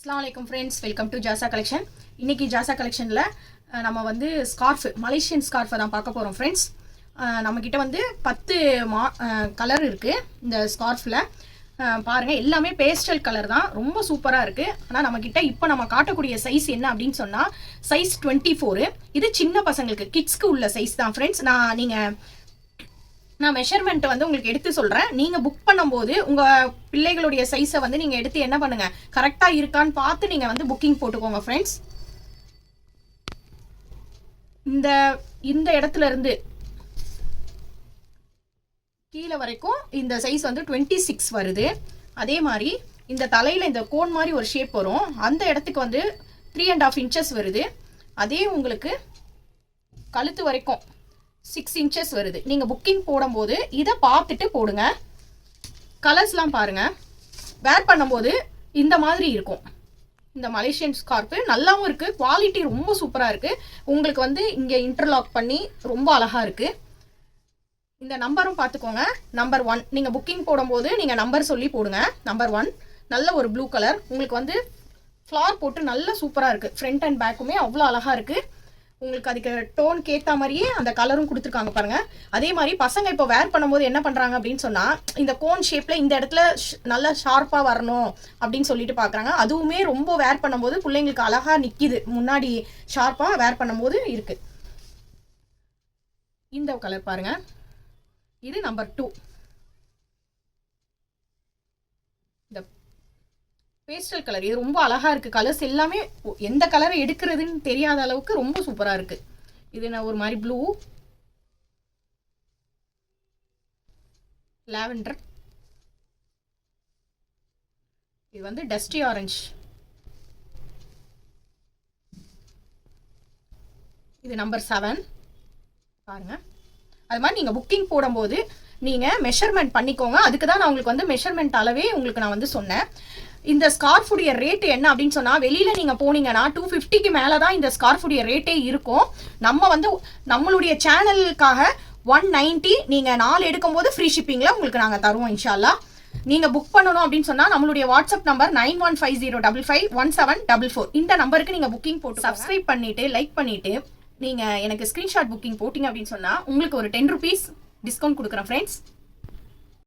அஸ்ஸலாமு அலைக்கும் friends, welcome to ஜாசா collection. இன்றைக்கி ஜாசா கலெக்ஷனில் நம்ம வந்து ஸ்கார்ஃப், மலேசியன் ஸ்கார்ஃபை தான் பார்க்க போகிறோம் ஃப்ரெண்ட்ஸ். நம்மக்கிட்ட வந்து 10 கலர் இருக்குது இந்த ஸ்கார்ஃபில். பாருங்கள், எல்லாமே பேஸ்டல் கலர் தான், ரொம்ப சூப்பராக இருக்குது. ஆனால் நம்மக்கிட்ட இப்போ நம்ம காட்டக்கூடிய சைஸ் என்ன அப்படின்னு சொன்னால் சைஸ் 24. இது சின்ன பசங்களுக்கு, கிட்ஸ்க்கு உள்ள சைஸ் தான் ஃப்ரெண்ட்ஸ். நான் மெஷர்மெண்ட் வந்து உங்களுக்கு எடுத்து சொல்கிறேன். நீங்கள் புக் பண்ணும்போது உங்கள் பிள்ளைகளுடைய சைஸை வந்து நீங்கள் எடுத்து என்ன பண்ணுங்கள், கரெக்டாக இருக்கான்னு பார்த்து நீங்கள் வந்து புக்கிங் போட்டுக்கோங்க ஃப்ரெண்ட்ஸ். இந்த இடத்துல இருந்து கீழே வரைக்கும் இந்த சைஸ் வந்து 26 வருது. அதே மாதிரி இந்த தலையில் இந்த கோன் மாதிரி ஒரு ஷேப் வரும், அந்த இடத்துக்கு வந்து 3.5 inches வருது. அதே உங்களுக்கு கழுத்து வரைக்கும் 6 inches வருது. நீங்கள் புக்கிங் போடும்போது இதை பார்த்துட்டு போடுங்க. கலர்ஸ்லாம் பாருங்கள், வேர் பண்ணும்போது இந்த மாதிரி இருக்கும். இந்த மலேசியன் ஸ்கார்ஃபு நல்லாவும் இருக்குது, குவாலிட்டி ரொம்ப சூப்பராக இருக்குது. உங்களுக்கு வந்து இங்கே இன்டர்லாக் பண்ணி ரொம்ப அழகாக இருக்குது. இந்த நம்பரும் பார்த்துக்கோங்க, நம்பர் 1. நீங்கள் புக்கிங் போடும்போது நீங்கள் நம்பர் சொல்லி போடுங்க. நம்பர் 1 நல்ல ஒரு ப்ளூ கலர், உங்களுக்கு வந்து ஃப்ளார் போட்டு நல்லா சூப்பராக இருக்குது. ஃப்ரண்ட் அண்ட் பேக்குமே அவ்வளோ அழகாக இருக்குது. உங்களுக்கு அதுக்கு டோனுக்கு ஏற்ற மாதிரியே அந்த கலரும் கொடுத்துருக்காங்க பாருங்கள். அதே மாதிரி பசங்க இப்போ வேர் பண்ணும்போது என்ன பண்ணுறாங்க அப்படின்னு சொன்னால், இந்த கோன் ஷேப்பில் இந்த இடத்துல நல்லா ஷார்ப்பாக வரணும் அப்படின்னு சொல்லிட்டு பார்க்குறாங்க. அதுவுமே ரொம்ப வேர் பண்ணும்போது பிள்ளைங்களுக்கு அழகாக நிற்கிது, முன்னாடி ஷார்ப்பாக வேர் பண்ணும்போது இருக்குது. இந்த கலர் பாருங்கள், இது நம்பர் 2. இந்த பேஸ்டல் கலர் இது ரொம்ப அழகாக இருக்குது. கலர்ஸ் எல்லாமே எந்த கலரை எடுக்கிறதுன்னு தெரியாத அளவுக்கு ரொம்ப சூப்பராக இருக்குது. இது நான் ஒரு மாதிரி ப்ளூ, லாவெண்டர், இது வந்து டஸ்டி ஆரஞ்ச், இது நம்பர் 7 பாருங்க. அது மாதிரி நீங்கள் புக்கிங் போடும்போது நீங்கள் மெஷர்மெண்ட் பண்ணிக்கோங்க. அதுக்கு தான் நான் உங்களுக்கு வந்து மெஷர்மெண்ட் அளவே உங்களுக்கு நான் வந்து சொன்னேன். இந்த ஸ்கார்ஃபுடைய ரேட்டு என்ன அப்படின்னு சொன்னால், வெளியில் நீங்கள் போனீங்கன்னா 250க்கு மேலே தான் இந்த ஸ்கார்ஃபுடைய ரேட்டே இருக்கும். நம்ம வந்து நம்மளுடைய சேனலுக்காக 190 நீங்கள் 4 எடுக்கும்போது ஃப்ரீ ஷிப்பிங்கில் உங்களுக்கு நாங்கள் தருவோம் இன்ஷால்லா. நீங்கள் புக் பண்ணணும் அப்படின்னு சொன்னால் நம்மளுடைய வாட்ஸ்அப் நம்பர் 9150551744. இந்த நம்பருக்கு நீங்கள் புக்கிங் போட்டு சப்ஸ்கிரைப் பண்ணிவிட்டு லைக் பண்ணிவிட்டு நீங்கள் எனக்கு ஸ்க்ரீன்ஷாட் புக்கிங் போட்டிங்க அப்படின்னு சொன்னால் உங்களுக்கு ஒரு 10 rupees டிஸ்கவுண்ட் கொடுக்குறேன் ஃப்ரெண்ட்ஸ்.